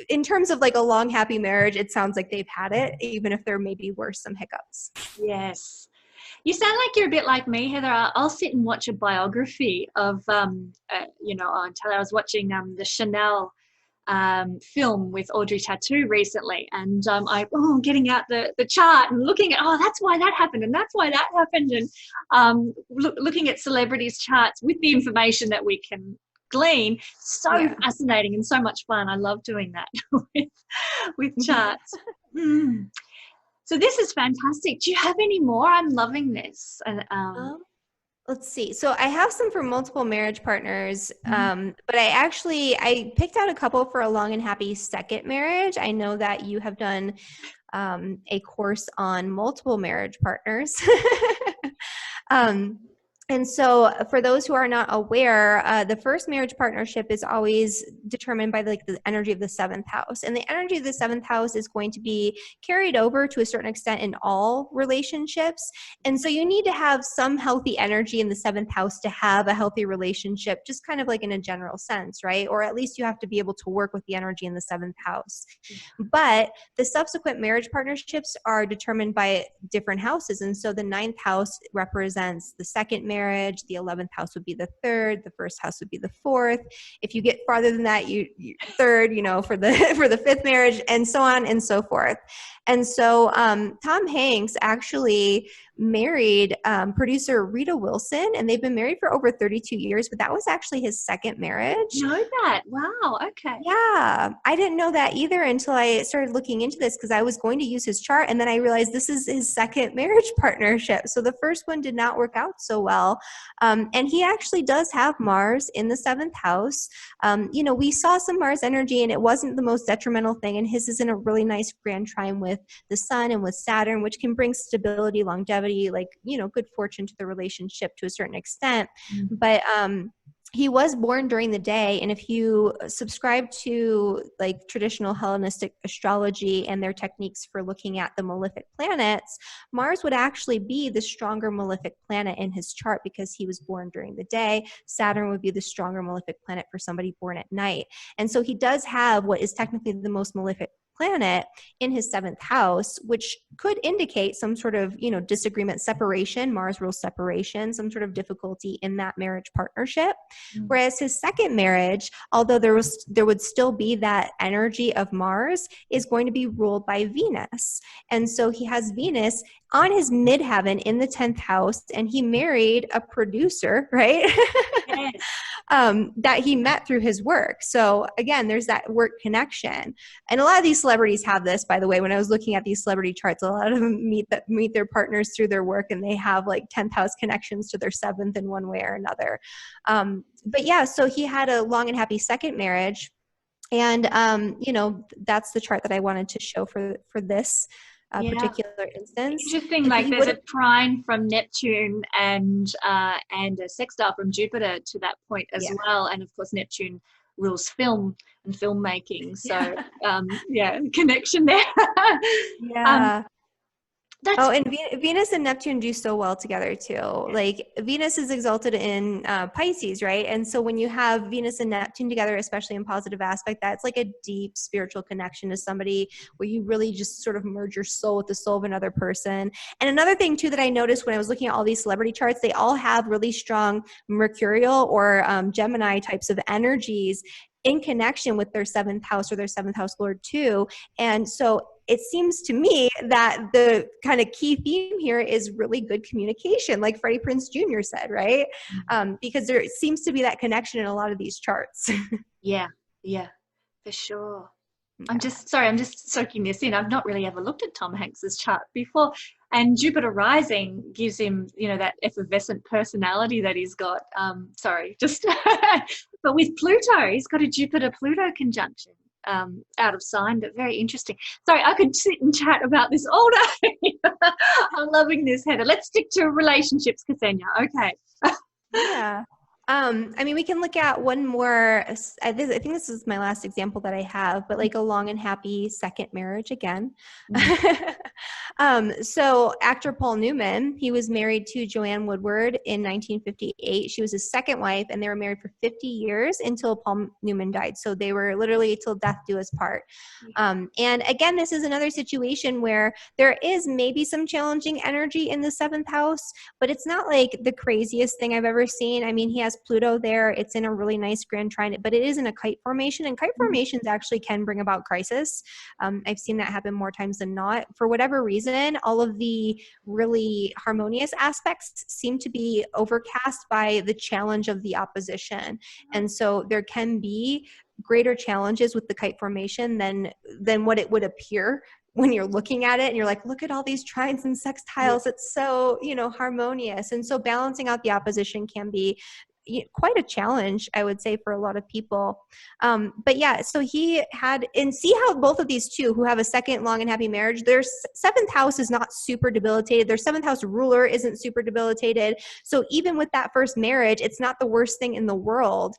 in terms of like a long, happy marriage, it sounds like they've had it, even if there maybe were some hiccups. Yes. You sound like you're a bit like me, Heather. I'll sit and watch a biography of, until I was watching the Chanel film with Audrey Tautou recently, and getting out the chart and looking at, that's why that happened and that's why that happened, and looking at celebrities' charts with the information that we can glean. Fascinating and so much fun. I love doing that with charts. So this is fantastic. Do you have any more? I'm loving this. And let's see. So I have some for multiple marriage partners, but I picked out a couple for a long and happy second marriage. I know that you have done a course on multiple marriage partners. And so for those who are not aware, the first marriage partnership is always determined by the energy of the seventh house. And the energy of the seventh house is going to be carried over to a certain extent in all relationships. And so you need to have some healthy energy in the seventh house to have a healthy relationship, just kind of like in a general sense, right? Or at least you have to be able to work with the energy in the seventh house. But the subsequent marriage partnerships are determined by different houses. And so the ninth house represents the second marriage, the 11th house would be the third, the first house would be the fourth. If you get farther than that, you third, for the fifth marriage, and so on and so forth. And so Tom Hanks actually married producer Rita Wilson, and they've been married for over 32 years, but that was actually his second marriage. Know that? Wow. Okay. Yeah. I didn't know that either until I started looking into this, because I was going to use his chart, and then I realized this is his second marriage partnership. So the first one did not work out so well. And he actually does have Mars in the seventh house. We saw some Mars energy, and it wasn't the most detrimental thing. And his is in a really nice grand trine with the sun and with Saturn, which can bring stability, longevity, good fortune to the relationship to a certain extent. Mm-hmm. But he was born during the day, and if you subscribe to traditional Hellenistic astrology and their techniques for looking at the malefic planets, Mars would actually be the stronger malefic planet in his chart because he was born during the day. Saturn would be the stronger malefic planet for somebody born at night. And so he does have what is technically the most malefic planet in his seventh house, which could indicate some sort of, disagreement, separation. Mars rules separation, some sort of difficulty in that marriage partnership. Mm-hmm. Whereas his second marriage, although there would still be that energy of Mars, is going to be ruled by Venus. And so he has Venus on his midheaven in the 10th house, and he married a producer, right? Yes. That he met through his work. So again, there's that work connection. And a lot of these celebrities have this, by the way. When I was looking at these celebrity charts, a lot of them meet their partners through their work, and they have 10th house connections to their seventh in one way or another. But yeah, so he had a long and happy second marriage. And, that's the chart that I wanted to show for this particular instance. Interesting, there's a trine from Neptune and a sextile from Jupiter to that point as well. And of course, Neptune rules film and filmmaking. So, connection there. Yeah. And Venus and Neptune do so well together too. Venus is exalted in Pisces, right? And so when you have Venus and Neptune together, especially in positive aspect, that's like a deep spiritual connection to somebody where you really just sort of merge your soul with the soul of another person. And another thing too that I noticed when I was looking at all these celebrity charts, they all have really strong Mercurial or Gemini types of energies in connection with their seventh house or their seventh house lord too. And so it seems to me that the kind of key theme here is really good communication, like Freddie Prinze Jr. said, right? Because there seems to be that connection in a lot of these charts. Yeah, for sure. Yeah. I'm just soaking this in. I've not really ever looked at Tom Hanks's chart before. And Jupiter rising gives him, that effervescent personality that he's got. But with Pluto, he's got a Jupiter-Pluto conjunction. Out of sign, but very interesting. Sorry, I could sit and chat about this all day. I'm loving this, Heather. Let's stick to relationships, Ksenia. Okay. Yeah. We can look at one more. I think this is my last example that I have, but a long and happy second marriage again. So actor Paul Newman, he was married to Joanne Woodward in 1958. She was his second wife, and they were married for 50 years until Paul Newman died. So they were literally till death do us part. And again, this is another situation where there is maybe some challenging energy in the seventh house, but it's not the craziest thing I've ever seen. He has Pluto there. It's in a really nice grand trine, but it is in a kite formation, and kite formations actually can bring about crisis. I've seen that happen more times than not. For whatever reason, all of the really harmonious aspects seem to be overcast by the challenge of the opposition. And so there can be greater challenges with the kite formation than what it would appear when you're looking at it and you're like, look at all these trines and sextiles. It's so, harmonious. And so balancing out the opposition can be quite a challenge, I would say, for a lot of people. But yeah, so he had, and see how both of these two who have a second long and happy marriage, their seventh house is not super debilitated. Their seventh house ruler isn't super debilitated. So even with that first marriage, it's not the worst thing in the world.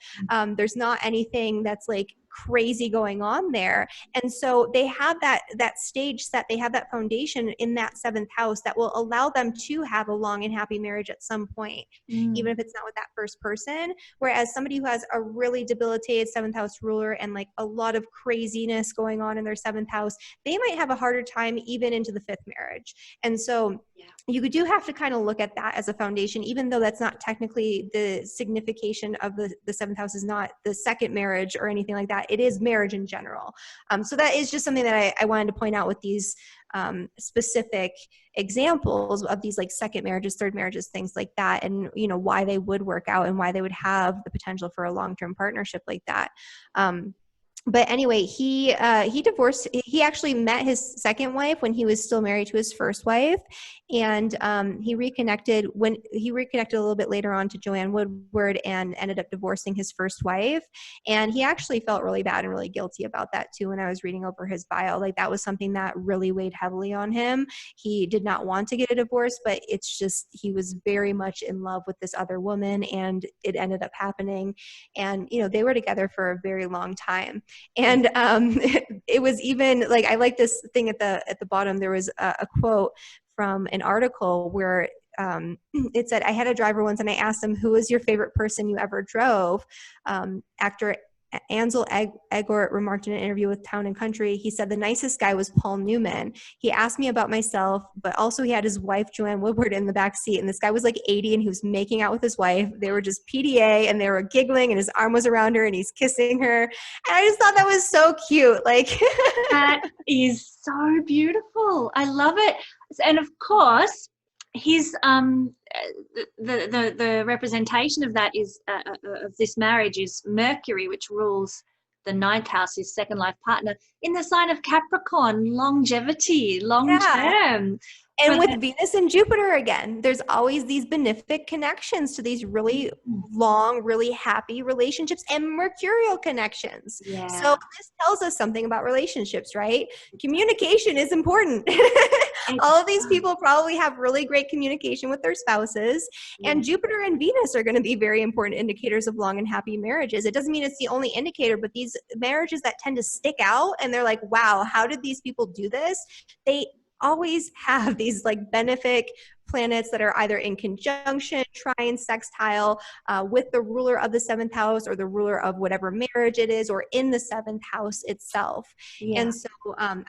There's not anything that's like crazy going on there. And so they have that stage set, they have that foundation in that seventh house that will allow them to have a long and happy marriage at some point, even if it's not with that first person. Whereas somebody who has a really debilitated seventh house ruler and like a lot of craziness going on in their seventh house, they might have a harder time even into the fifth marriage. And so you do have to kind of look at that as a foundation, even though that's not technically the signification of the seventh house is not the second marriage or anything like that. It is marriage in general. So that is just something that I wanted to point out with these specific examples of these like second marriages, third marriages, things like that, and you know why they would work out and why they would have the potential for a long-term partnership like that. But anyway, he divorced. He actually met his second wife when he was still married to his first wife, and he reconnected a little bit later on to Joanne Woodward and ended up divorcing his first wife. And he actually felt really bad and really guilty about that too. When I was reading over his bio, like that was something that really weighed heavily on him. He did not want to get a divorce, but it's just he was very much in love with this other woman, and it ended up happening. And you know they were together for a very long time. And it was even like, I like this thing at the bottom. There was a quote from an article where it said, I had a driver once and I asked him, who was your favorite person you ever drove? Actor Ansel Elgort remarked in an interview with Town & Country, he said, the nicest guy was Paul Newman. He asked me about myself, but also he had his wife, Joanne Woodward, in the back seat. And this guy was like 80 and he was making out with his wife. They were just PDA and they were giggling and his arm was around her and he's kissing her. And I just thought that was so cute. Like that is so beautiful. I love it. And of course, his the representation of that is of this marriage is Mercury, which rules the ninth house, his second life partner, in the sign of Capricorn, longevity, long term. And with Venus and Jupiter again, there's always these benefic connections to these really long, really happy relationships and mercurial connections. Yeah. So this tells us something about relationships, right? Communication is important. All of these people probably have really great communication with their spouses, and Jupiter and Venus are going to be very important indicators of long and happy marriages. It doesn't mean it's the only indicator, but these marriages that tend to stick out and they're like, wow, how did these people do this? They always have these like benefic planets that are either in conjunction, trine, sextile with the ruler of the seventh house or the ruler of whatever marriage it is, or in the seventh house itself. Yeah. And so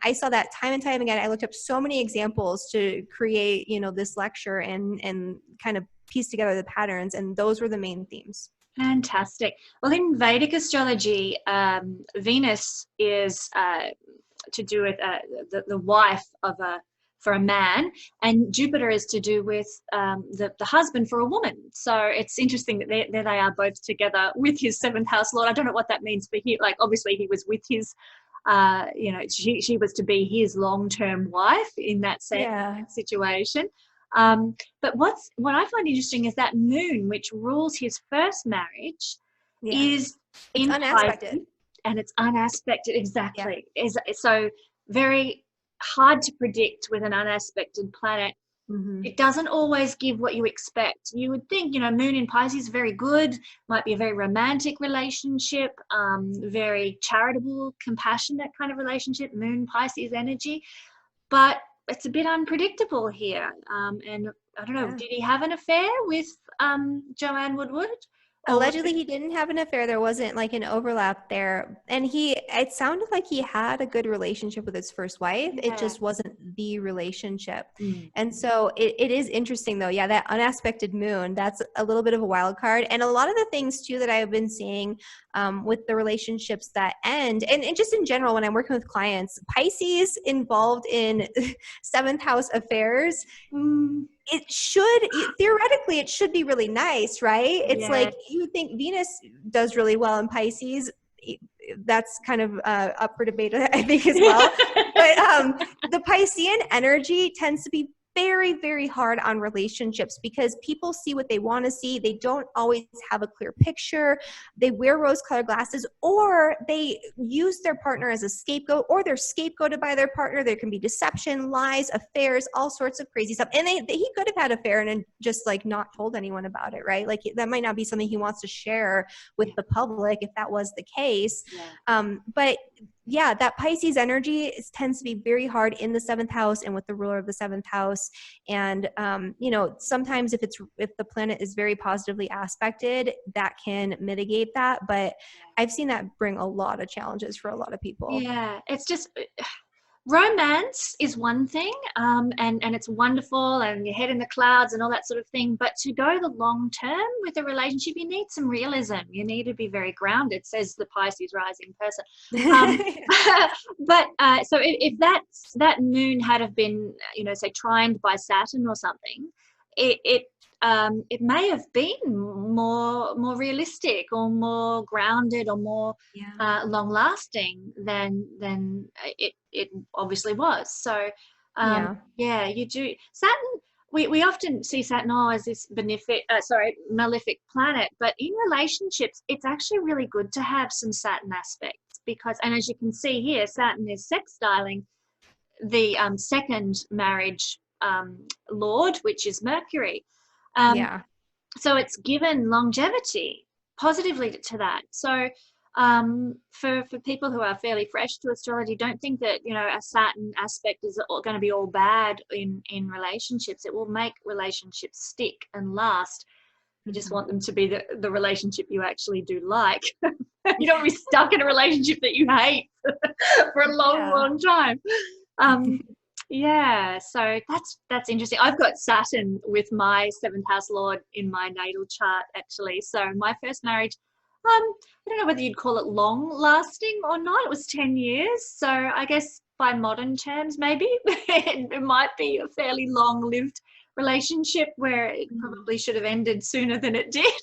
I saw that time and time again. I looked up so many examples to create, you know, this lecture and kind of piece together the patterns, and those were the main themes. Fantastic. Well, in Vedic astrology, Venus is to do with the wife for a man, and Jupiter is to do with the husband for a woman. So it's interesting that there they are both together with his seventh house lord. I don't know what that means for him. Like obviously he was with his, she was to be his long-term wife in that situation. But what I find interesting is that moon, which rules his first marriage, is in unaspected. And it's unaspected, exactly. Is so very hard to predict with an unaspected planet. It doesn't always give what you expect. You would think, you know, moon in Pisces, very good, might be a very romantic relationship, very charitable, compassionate kind of relationship, moon Pisces energy, but it's a bit unpredictable here. And I don't know, did he have an affair with Joanne Woodward? Allegedly, he didn't have an affair. There wasn't like an overlap there. And it sounded like he had a good relationship with his first wife. Yeah. It just wasn't the relationship. And so it is interesting though. Yeah, that unaspected moon, that's a little bit of a wild card. And a lot of the things too that I've been seeing with the relationships that end, and just in general, when I'm working with clients, Pisces involved in seventh house affairs, theoretically it should be really nice, right? It's like you think Venus does really well in Pisces. That's kind of up for debate, I think, as well. But the Piscean energy tends to be very, very hard on relationships because people see what they want to see. They don't always have a clear picture. They wear rose-colored glasses, or they use their partner as a scapegoat, or they're scapegoated by their partner. There can be deception, lies, affairs, all sorts of crazy stuff. And he could have had an affair and just like not told anyone about it, right? Like that might not be something he wants to share with the public if that was the case. But yeah, that Pisces energy tends to be very hard in the 7th house and with the ruler of the 7th house. And, you know, sometimes if the planet is very positively aspected, that can mitigate that. But I've seen that bring a lot of challenges for a lot of people. Yeah, it's just romance is one thing, and it's wonderful and your head in the clouds and all that sort of thing. But to go the long term with a relationship, you need some realism. You need to be very grounded, says the Pisces rising person. But so if that moon had have been, you know, say trined by Saturn or something, it may have been more realistic or more grounded or more long lasting than it obviously was. So you do. Saturn, we often see Saturn as this malefic planet, but in relationships it's actually really good to have some Saturn aspects because, and as you can see here, Saturn is sextiling the second marriage lord, which is Mercury. So it's given longevity positively to that. So for people who are fairly fresh to astrology, don't think that, you know, a Saturn aspect is going to be all bad in relationships. It will make relationships stick and last. You just want them to be the relationship you actually do like. You don't be stuck in a relationship that you hate for a long time. So that's interesting. I've got Saturn with my 7th house lord in my natal chart, actually. So my first marriage, I don't know whether you'd call it long lasting or not. It was 10 years. So I guess by modern terms, maybe it might be a fairly long lived relationship where it probably should have ended sooner than it did.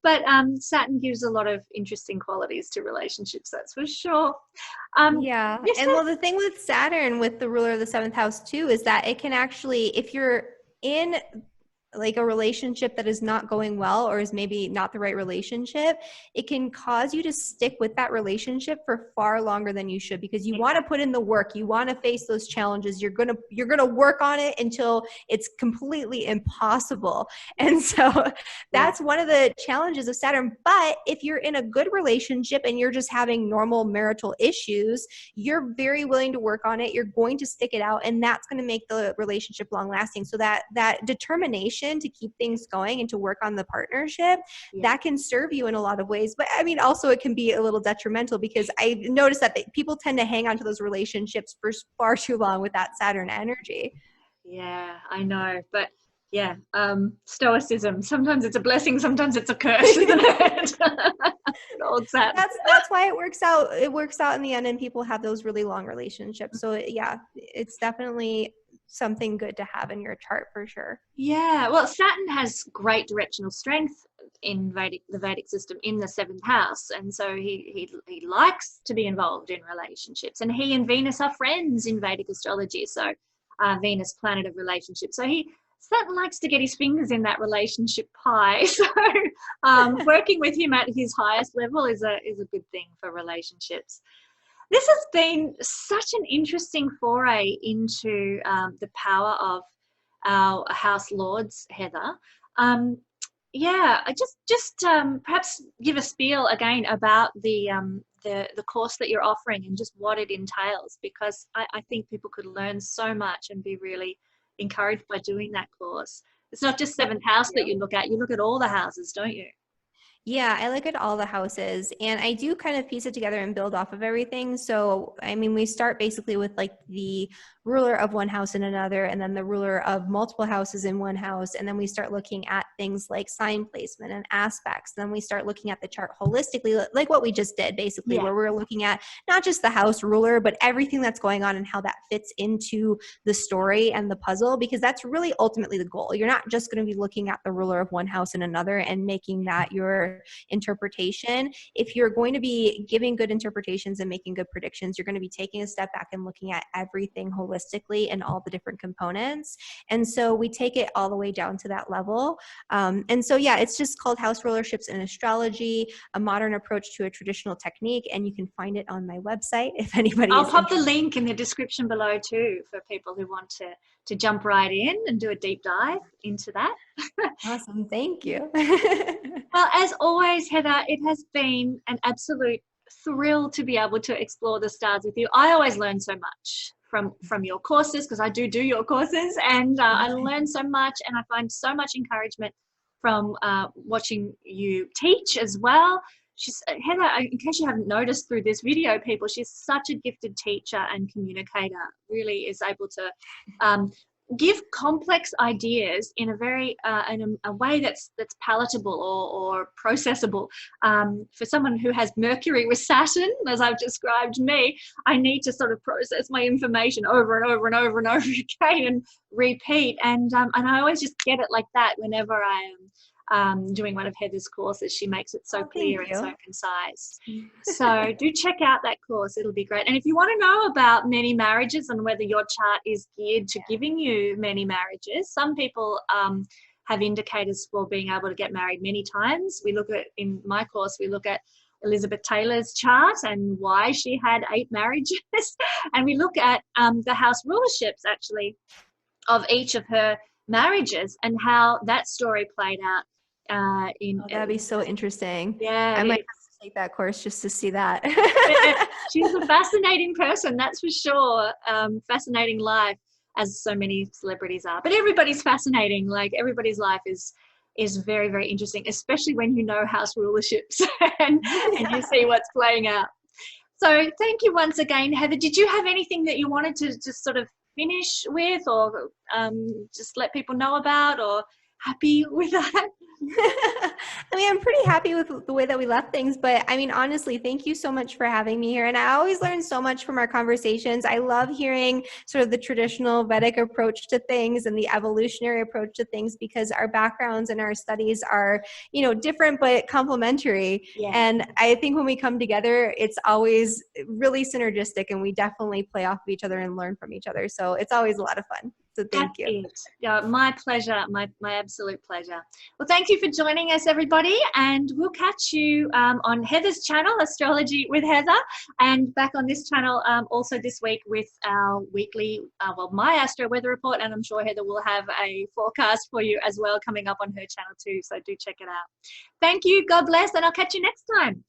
But Saturn gives a lot of interesting qualities to relationships, that's for sure. And well, the thing with Saturn, with the ruler of the 7th house too, is that it can actually, if you're in like a relationship that is not going well or is maybe not the right relationship, it can cause you to stick with that relationship for far longer than you should because you want to put in the work, you want to face those challenges, you're going to work on it until it's completely impossible. And so that's one of the challenges of Saturn. But if you're in a good relationship and you're just having normal marital issues, you're very willing to work on it, you're going to stick it out, and that's going to make the relationship long lasting. So that determination to keep things going and to work on the partnership, that can serve you in a lot of ways. But I mean, also it can be a little detrimental because I noticed that people tend to hang on to those relationships for far too long with that Saturn energy. Yeah, I know. But stoicism, sometimes it's a blessing, sometimes it's a curse, isn't it? Old Saturn. That's why it works out in the end and people have those really long relationships. So it's definitely something good to have in your chart for sure. Yeah, well, Saturn has great directional strength in the Vedic system in the 7th house, and so he likes to be involved in relationships, and he and Venus are friends in Vedic astrology. So Venus, planet of relationships. So Saturn likes to get his fingers in that relationship pie. So working with him at his highest level is a good thing for relationships. This has been such an interesting foray into the power of our house lords, Heather. I just perhaps give a spiel again about the course that you're offering and just what it entails, because I think people could learn so much and be really encouraged by doing that course. It's not just 7th house that you look at all the houses, don't you? Yeah, I look at all the houses and I do kind of piece it together and build off of everything. So, I mean, we start basically with like the ruler of one house in another, and then the ruler of multiple houses in one house. And then we start looking at things like sign placement and aspects. Then we start looking at the chart holistically, like what we just did basically, where we're looking at not just the house ruler, but everything that's going on and how that fits into the story and the puzzle, because that's really ultimately the goal. You're not just going to be looking at the ruler of one house in another and making that your interpretation. If you're going to be giving good interpretations and making good predictions, you're going to be taking a step back and looking at everything holistically and all the different components. And so we take it all the way down to that level. And so, yeah, it's just called House Rulerships in Astrology, a modern approach to a traditional technique. And you can find it on my website if anybody I'll is pop interested. the link in the description below too for people who want to jump right in and do a deep dive into that. Awesome. Thank you. Well, as always, Heather, it has been an absolute thrill to be able to explore the stars with you. I always learn so much from your courses, because I do your courses, and I learn so much, and I find so much encouragement from watching you teach as well. Heather, in case you haven't noticed through this video, people, she's such a gifted teacher and communicator, really is able to give complex ideas in a very in a way that's palatable or processable. For someone who has Mercury with Saturn, as I've described me, I need to sort of process my information over and over and over and over again and repeat. And I always just get it like that whenever I am doing one of Heather's courses. She makes it so clear and so concise. So do check out that course. It'll be great. And if you want to know about many marriages and whether your chart is geared to giving you many marriages, some people have indicators for being able to get married many times. We look at, in my course, we look at Elizabeth Taylor's chart and why she had 8 marriages. And we look at the house rulerships, actually, of each of her marriages and how that story played out. That'd be so interesting. Yeah, I might have to take that course just to see that. She's a fascinating person, that's for sure. Fascinating life, as so many celebrities are. But everybody's fascinating. Like, everybody's life is very, very interesting, especially when you know house rulerships and you see what's playing out. So thank you once again, Heather. Did you have anything that you wanted to just sort of finish with, or just let people know about, or happy with that? I mean, I'm pretty happy with the way that we left things, but I mean, honestly, thank you so much for having me here. And I always learn so much from our conversations. I love hearing sort of the traditional Vedic approach to things and the evolutionary approach to things, because our backgrounds and our studies are, you know, different but complementary. Yeah. And I think when we come together, it's always really synergistic, and we definitely play off of each other and learn from each other. So it's always a lot of fun. So thank you. Yeah, my pleasure, my absolute pleasure. Well, thank you for joining us, everybody, and we'll catch you on Heather's channel, Astrology with Heather, and back on this channel also this week with our weekly, my Astro Weather Report, and I'm sure Heather will have a forecast for you as well coming up on her channel too, so do check it out. Thank you, God bless, and I'll catch you next time.